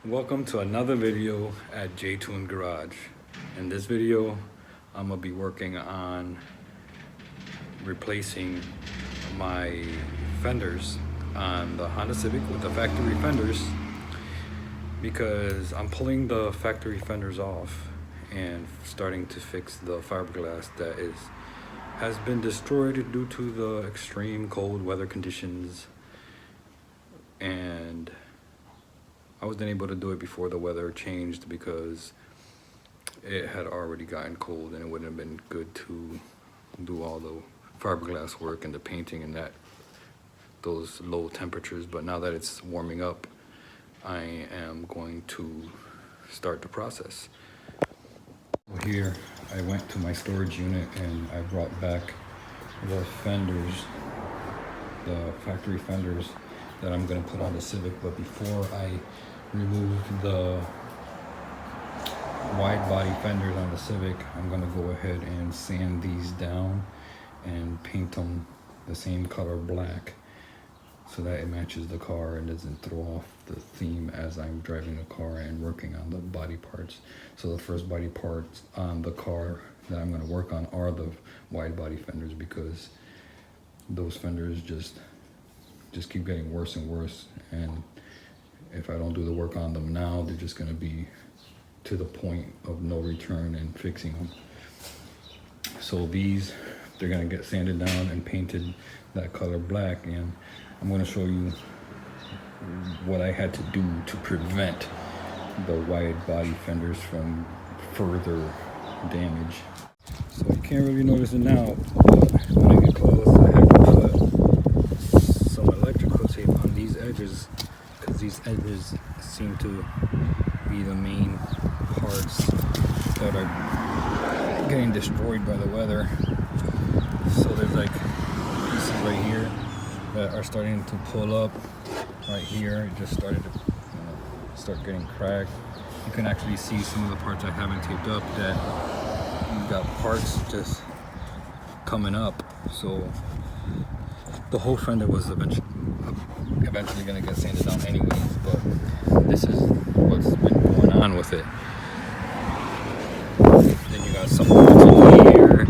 Welcome to another video at J-Tune Garage. In this video, I'm gonna be working on replacing my fenders on the Honda Civic with the factory fenders, because I'm pulling the factory fenders off and starting to fix the fiberglass that has been destroyed due to the extreme cold weather conditions, and I wasn't able to do it before the weather changed because it had already gotten cold and it wouldn't have been good to do all the fiberglass work and the painting and those low temperatures. But now that it's warming up, I am going to start the process. Here, I went to my storage unit and I brought back the fenders, the factory fenders that I'm gonna put on the Civic. But before I remove the wide body fenders on the Civic, I'm gonna go ahead and sand these down and paint them the same color black so that it matches the car and doesn't throw off the theme as I'm driving the car and working on the body parts. So the first body parts on the car that I'm gonna work on are the wide body fenders, because those fenders just keep getting worse and worse, and if I don't do the work on them now, they're just gonna be to the point of no return in fixing them. So these, they're gonna get sanded down and painted that color black, and I'm gonna show you what I had to do to prevent the wide body fenders from further damage. So you can't really notice it now, but when I get close, I have to put some electrical tape on these edges, because these edges seem to be the main parts that are getting destroyed by the weather. So there's like pieces right here that are starting to pull up. Right here, it just started to start getting cracked. You can actually see some of the parts I haven't taped up, that you've got parts just coming up. So the whole fender was eventually gonna get sanded down anyways, but this is what's been going on with it. Then you got some parts over here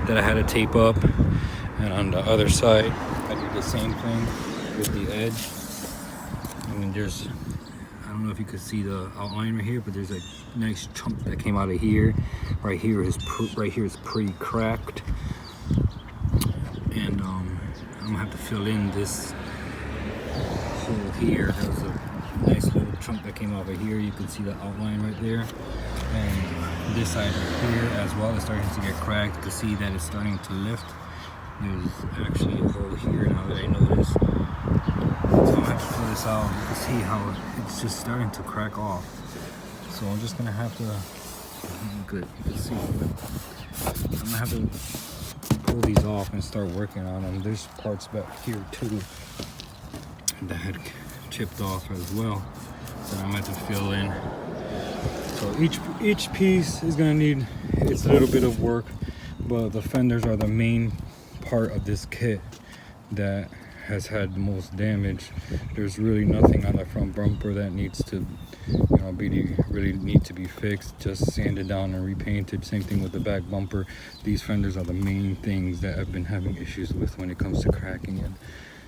that I had to tape up, and on the other side I did the same thing with the edge. I mean, I don't know if you could see the outline right here, but there's a nice chunk that came out of here. Right here is pretty cracked, and I'm gonna have to fill in this hole here. There was a nice little chunk that came out of here. You can see the outline right there, and this side right here as well is starting to get cracked. You can see that it's starting to lift. There's actually a hole here now that I noticed. So I'm gonna have to pull this out. You can see how it's just starting to crack off. So I'm just gonna have to, you can see, I'm gonna have to pull these off and start working on them. There's parts back here too that had chipped off as well, that I'm going to fill in. So each piece is gonna need its little bit of work, but the fenders are the main part of this kit that has had the most damage. There's really nothing on the front bumper that needs to, really need to be fixed. Just sanded down and repainted. Same thing with the back bumper. These fenders are the main things that I've been having issues with when it comes to cracking and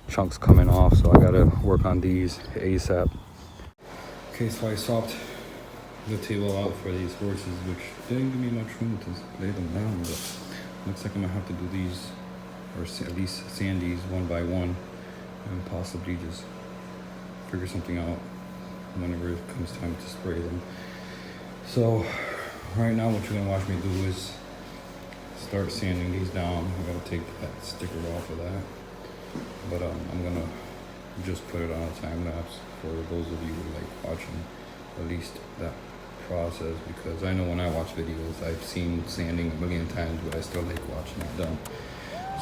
chunks coming off. So I gotta work on these ASAP. Okay, so I swapped the table out for these horses, which didn't give me much room to lay them down, but looks like I'm gonna have to do these, or at least sand these one by one, and possibly just figure something out whenever it comes time to spray them. So right now what you're gonna watch me do is start sanding these down. I gotta take that sticker off of that, but I'm gonna just put it on a time lapse for those of you who like watching at least that process, because I know when I watch videos, I've seen sanding a million times, but I still like watching it done.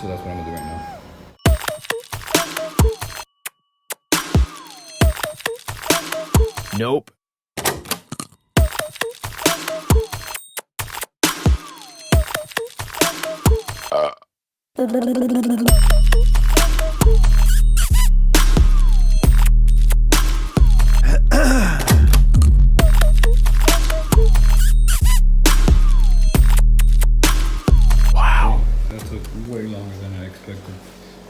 So that's what I'm gonna do right now. Nope. Wow. That took way longer than I expected,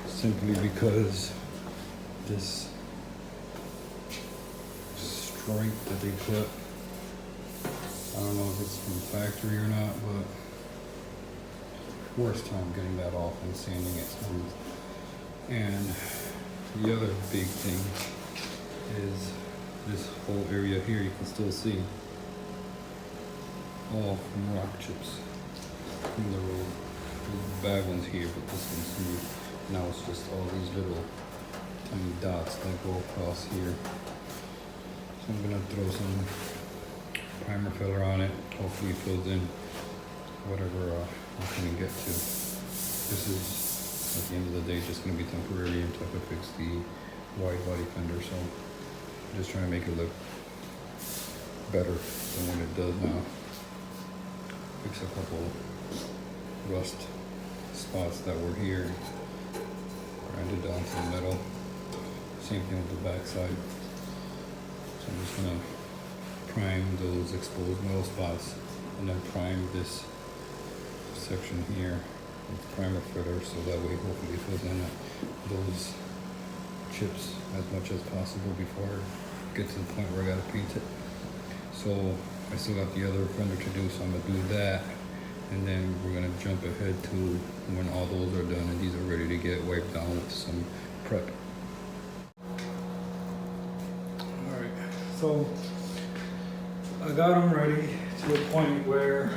simply because this stripe that they put, I don't know if it's from factory or not, but worst time getting that off and sanding it smooth. And the other big thing is this whole area here, you can still see all from rock chips from the road. The bad ones here, but this one's smooth. Now it's just all these little tiny dots that go across here. So I'm gonna throw some primer filler on it. Hopefully it fills in whatever I'm gonna get to. This is, at the end of the day, just gonna be temporary until I fix the wide body fender. So I'm just trying to make it look better than what it does now. Fix a couple rust spots that were here, grind it down to the metal. Same thing with the back side. So I'm just gonna prime those exposed metal spots and then prime this section here with primer filler, so that way hopefully it fills in those chips as much as possible before I get to the point where I gotta paint it. So I still got the other fender to do, so I'm gonna do that, and then we're gonna jump ahead to when all those are done and these are ready to get wiped down with some prep. Alright, so I got them ready to a point where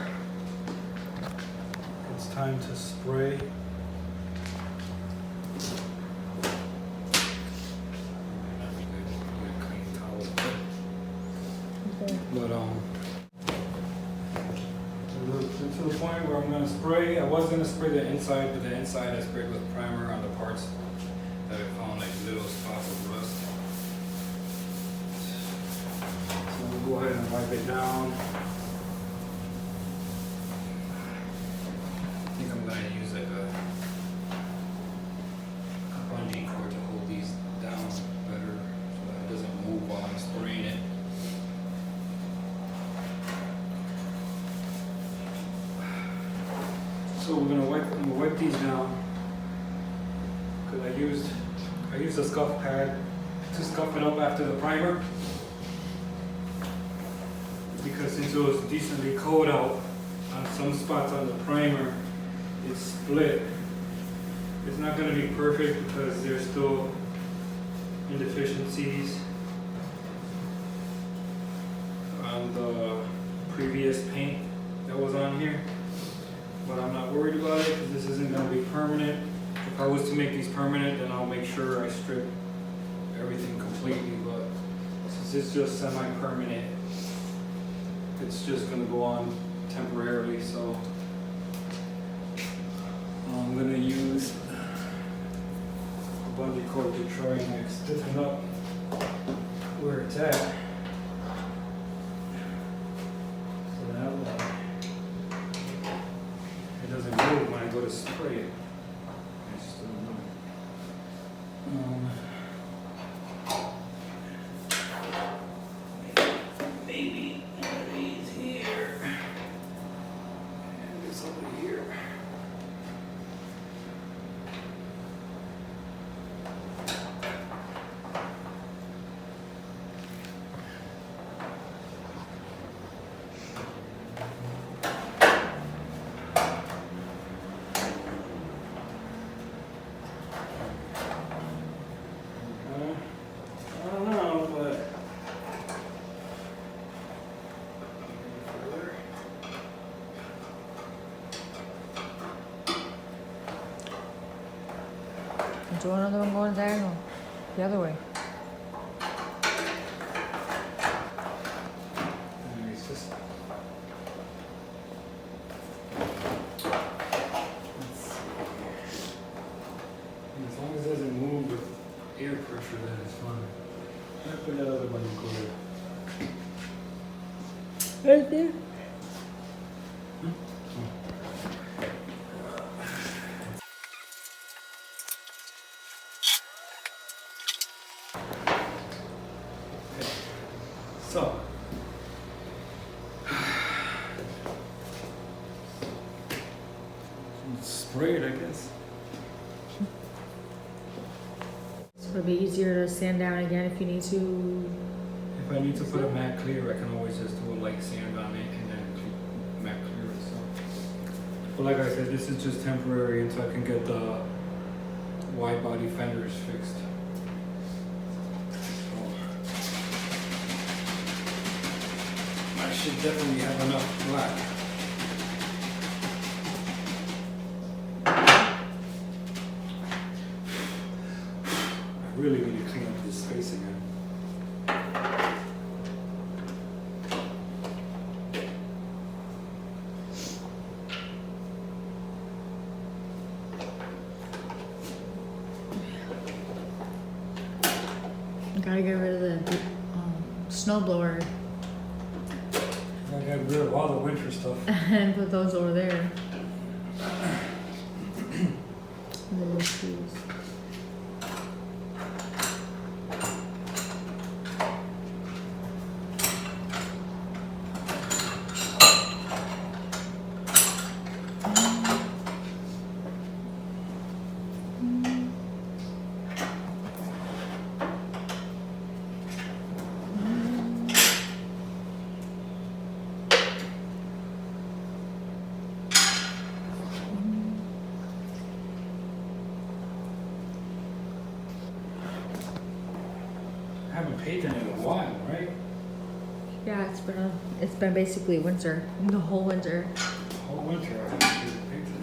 it's time to spray. But to the point where I'm gonna spray. I was gonna spray the inside, but the inside I sprayed with primer on the parts that I found like little spots of rust. So I'm gonna go ahead and wipe it down. I think I'm gonna use like a bungee cord to hold these down better so that it doesn't move while I'm spraying it. So we're gonna wipe these down, because I used a scuff pad to scuff it up after the primer, because since it was decently cold out on some spots on the primer, it's split. It's not gonna be perfect because there's still deficiencies on the previous paint that was on here. But I'm not worried about it because this isn't going to be permanent. If I was to make these permanent, then I'll make sure I strip everything completely. But since it's just semi-permanent, it's just going to go on temporarily. So I'm going to use a bungee cord to try and stiffen up where it's at. So that way it doesn't move when I go to spray it. I just don't know. Maybe one of these here. And this over here. I don't know, but Do another one going diagonal, the other way. it's just Right there. So, spray it, I guess. So it'll be easier to sand down again if you need to. If I need to put a matte clear, I can always just do a light sand on it and then matte clear it. So, but like I said, this is just temporary until I can get the wide body fenders fixed. I should definitely have enough black. I really need to clean up this space again. Gotta get rid of the snowblower I got rid of all the winter stuff. and put those over there. And then the shoes. I haven't painted in a while, right? Yeah, it's been basically winter, the whole winter. Whole winter I haven't painted it.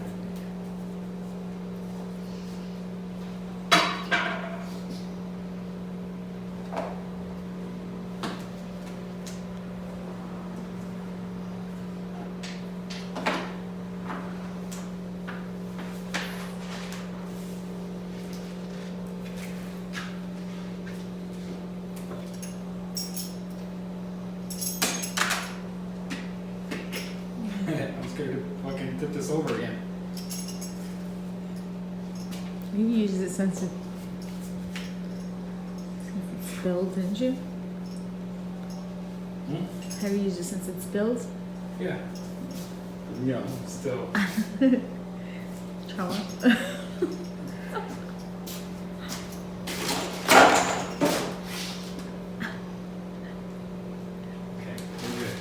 I'm scared to fucking tip this over again. You used it since it spilled, didn't you? Hmm? Have you used it since it spilled? Yeah. Yeah, still. Trauma. Okay, we're good.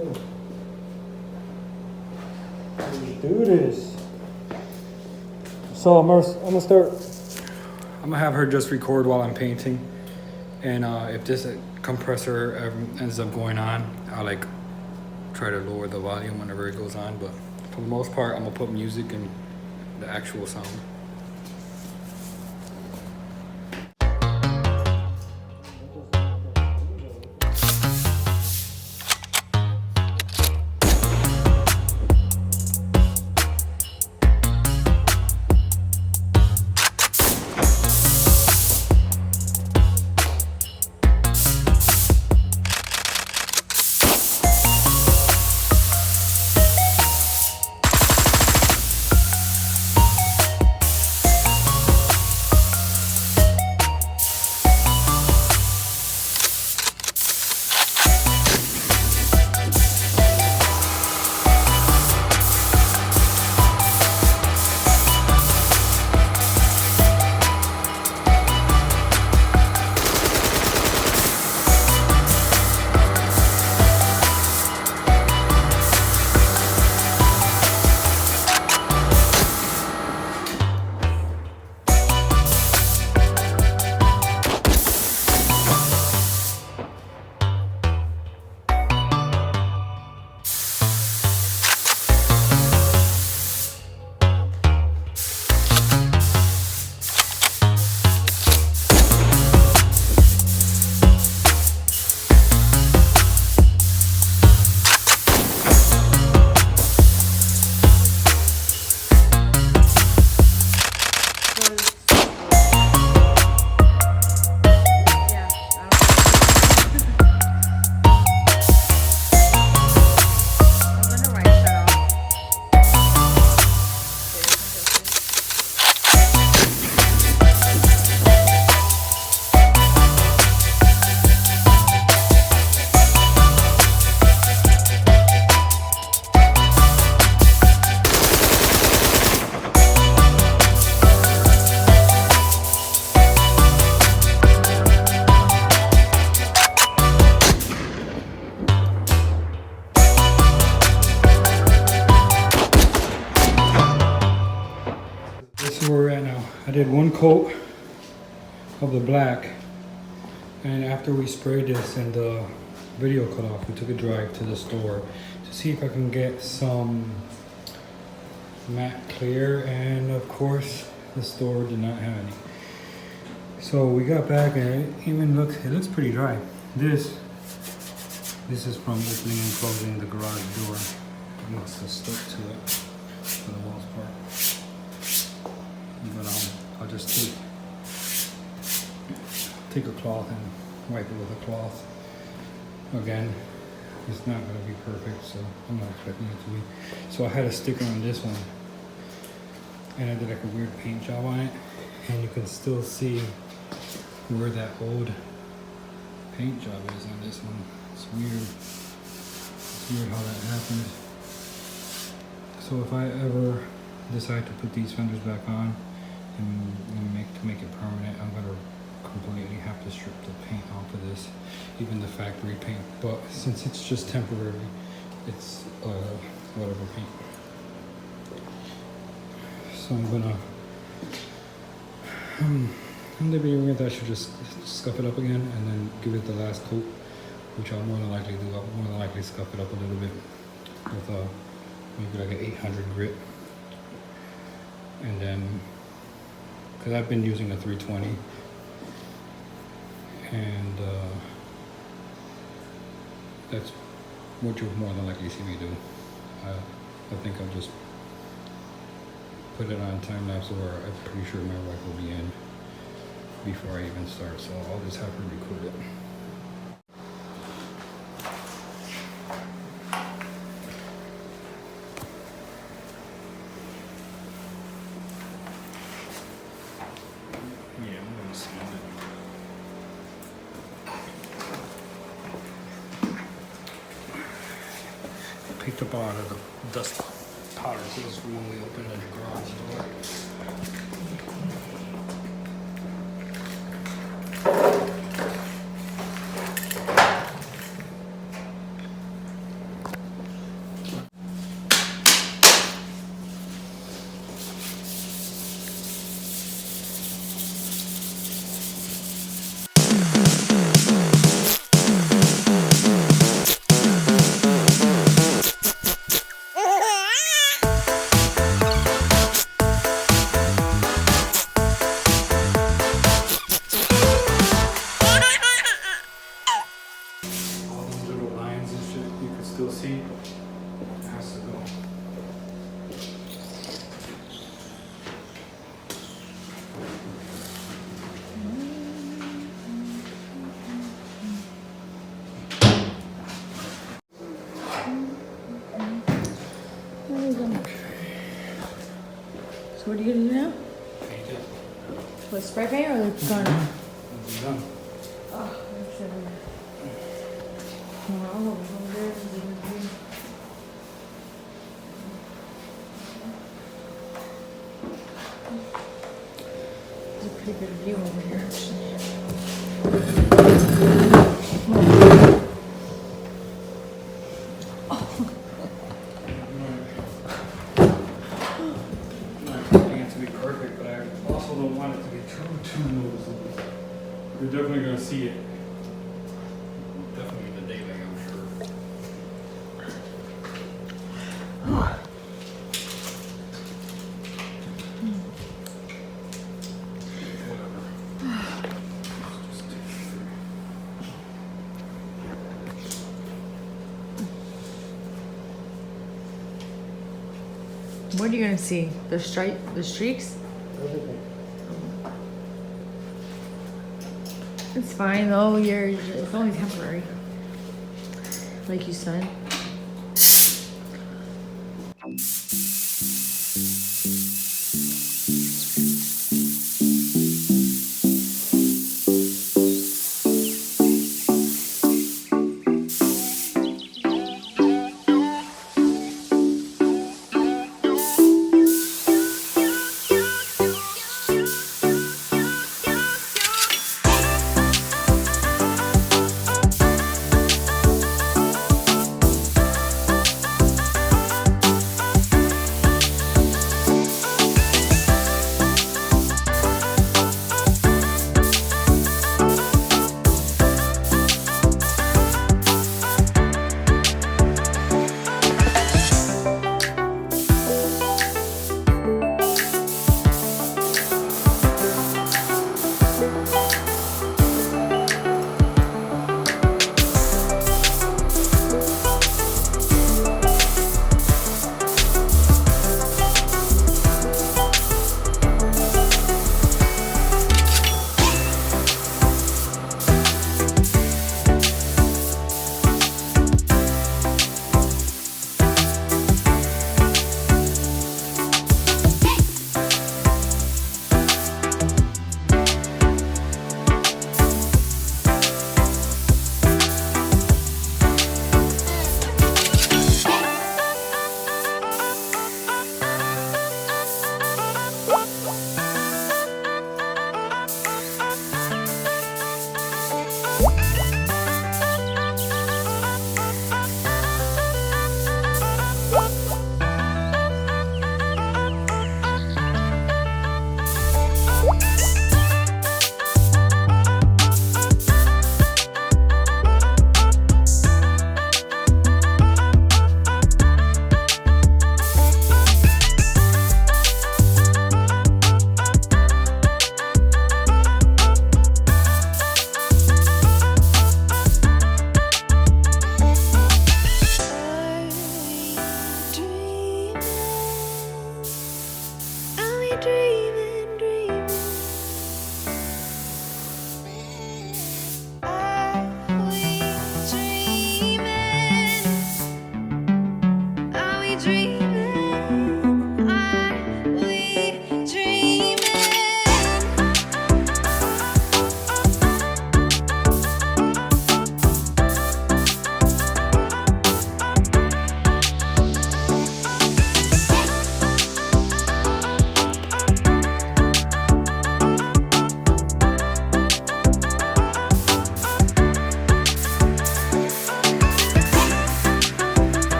Okay. Let's do this. So I'm gonna start. I'm gonna have her just record while I'm painting, and if this compressor ends up going on, I'll like try to lower the volume whenever it goes on. But for the most part, I'm gonna put music and the actual sound. coat of the black, and after we sprayed this and the video cut off, we took a drive to the store to see if I can get some matte clear, and of course the store did not have any. So we got back and it looks pretty dry. This is from opening and closing the garage door. It must have stuck to it for the most part. But I'll just take a cloth and wipe it with a cloth. Again, it's not going to be perfect, so I'm not expecting it to be. So I had a sticker on this one, and I did like a weird paint job on it, and you can still see where that old paint job is on this one. It's weird. It's weird how that happened. So if I ever decide to put these fenders back on and make it permanent, I'm gonna completely have to strip the paint off of this, even the factory paint. But since it's just temporary, it's whatever paint. So I'm gonna in the beginning, I should just scuff it up again and then give it the last coat, which I'll more than likely do. I'll more than likely scuff it up a little bit with maybe like an 800 grit. And then, because I've been using a 320, and that's what you'll more than likely see me do. I think I'll just put it on time lapse, or I'm pretty sure my wife will be in before I even start, so I'll just have her record it. Yeah, I'm gonna sand it. Picked up a lot of the dust particles when we opened the garage door. Still see it has to go. So what are you gonna do now? Paint it. What, spray paint or the gun? Done. Oh, I'm sure. No, there's a pretty good view over here, actually. I'm not expecting it to be perfect, but I also don't want it to be too noticeable. You're definitely gonna see it. Definitely the daylight, I'm sure. Whatever. Let's just take it through. What are you gonna see? The streaks? Everything. It's fine though. It's only temporary, like you said.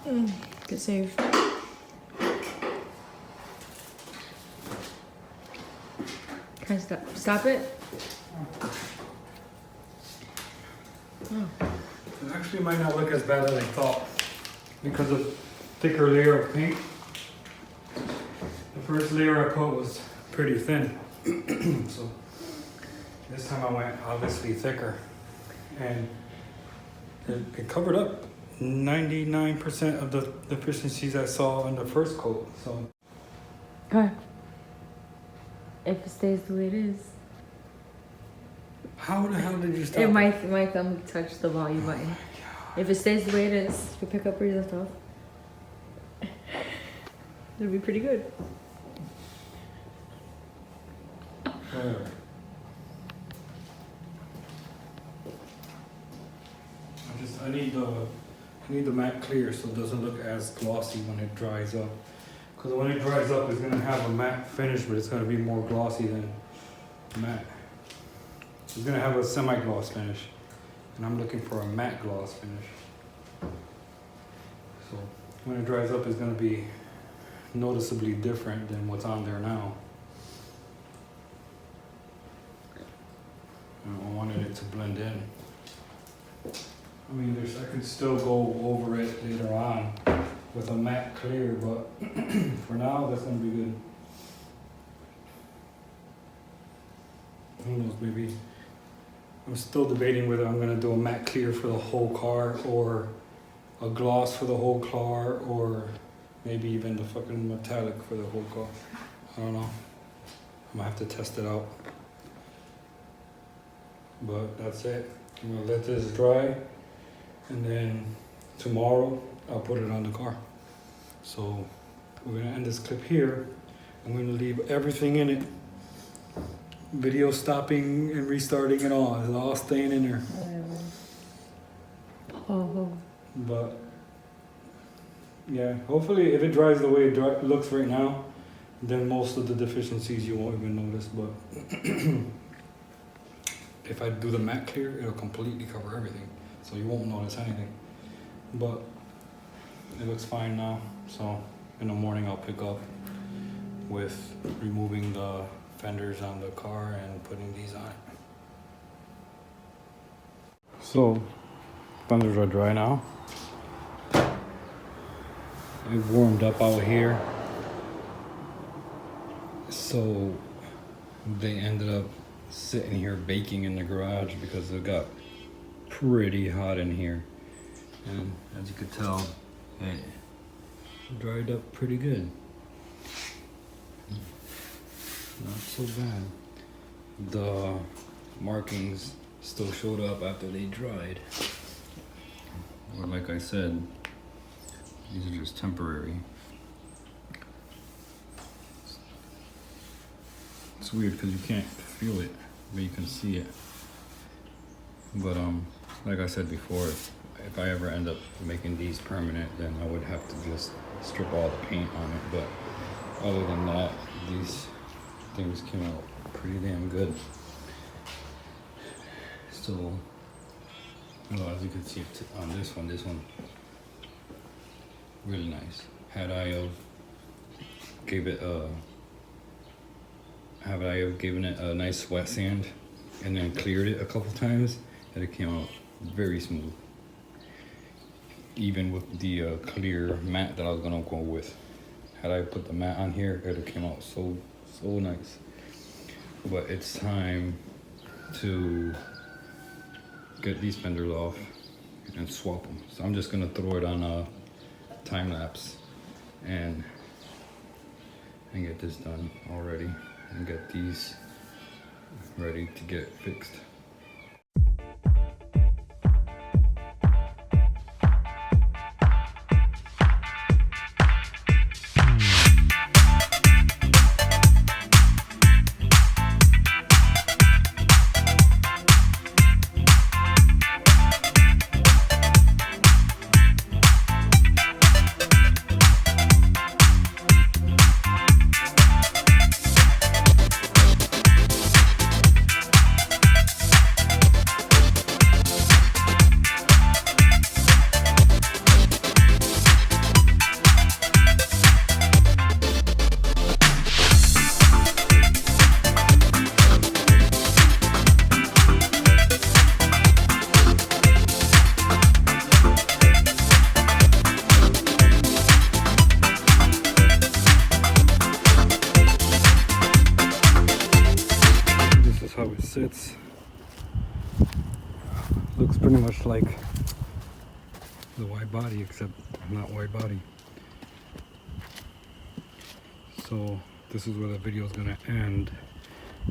Good save. Can I stop it? Oh. It actually might not look as bad as I thought because of thicker layer of paint. The first layer I put was pretty thin, so this time I went obviously thicker, and it covered up 99% of the deficiencies I saw in the first coat. So, Okay. If it stays the way it is. how the hell did you stop? If my thumb touched the volume button. If it stays the way it is, you pick up where you left off. It'll be pretty good. Whatever. I need the matte clear so it doesn't look as glossy when it dries up. Because when it dries up, it's gonna have a matte finish, but it's gonna be more glossy than matte. It's gonna have a semi-gloss finish, and I'm looking for a matte gloss finish. So when it dries up, it's gonna be noticeably different than what's on there now. I wanted it to blend in. I mean, I could still go over it later on with a matte clear, but for now, that's gonna be good. Who knows, maybe. I'm still debating whether I'm gonna do a matte clear for the whole car or a gloss for the whole car or maybe even the fucking metallic for the whole car. I don't know. I'm gonna have to test it out. But that's it. I'm gonna let this dry, and then tomorrow I'll put it on the car. So we're gonna end this clip here. I'm gonna leave everything in it. Video stopping and restarting and all. It's all staying in there. Oh. But yeah, hopefully if it dries the way it looks right now, then most of the deficiencies you won't even notice. But if I do the matte clear, it'll completely cover everything, so you won't notice anything. But it looks fine now, so in the morning I'll pick up with removing the fenders on the car and putting these on it. So fenders are dry now. It warmed up out here, so they ended up sitting here baking in the garage because it got pretty hot in here, and as you could tell, it dried up pretty good. Not so bad. The markings still showed up after they dried, or like I said, these are just temporary. It's weird because you can't feel it, but you can see it. But like I said before, if I ever end up making these permanent, then I would have to just strip all the paint on it. But other than that, these things came out pretty damn good. So, well, as you can see on this one really nice. Had I given it a nice wet sand and then cleared it a couple times, and it came out very smooth. Even with the clear matte that I was gonna go with. Had I put the matte on here, it came out so nice. But it's time to get these fenders off and swap them. So I'm just gonna throw it on a time lapse and get this done already and get these ready to get fixed. wide body, except not wide body. So this is where the video is gonna end,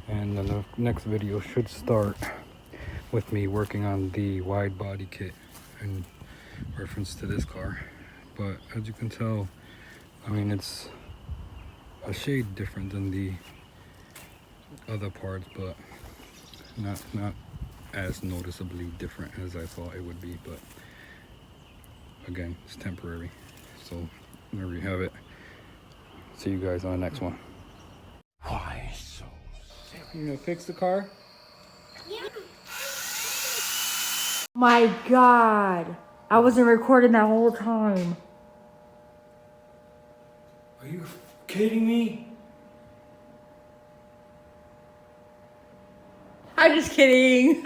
and then the next video should start with me working on the wide body kit in reference to this car. But as you can tell, I mean, it's a shade different than the other parts, but not as noticeably different as I thought it would be. But again, it's temporary. So there we have it. See you guys on the next one. Why so serious? You gonna fix the car? My God. I wasn't recording that whole time. Are you kidding me? I'm just kidding.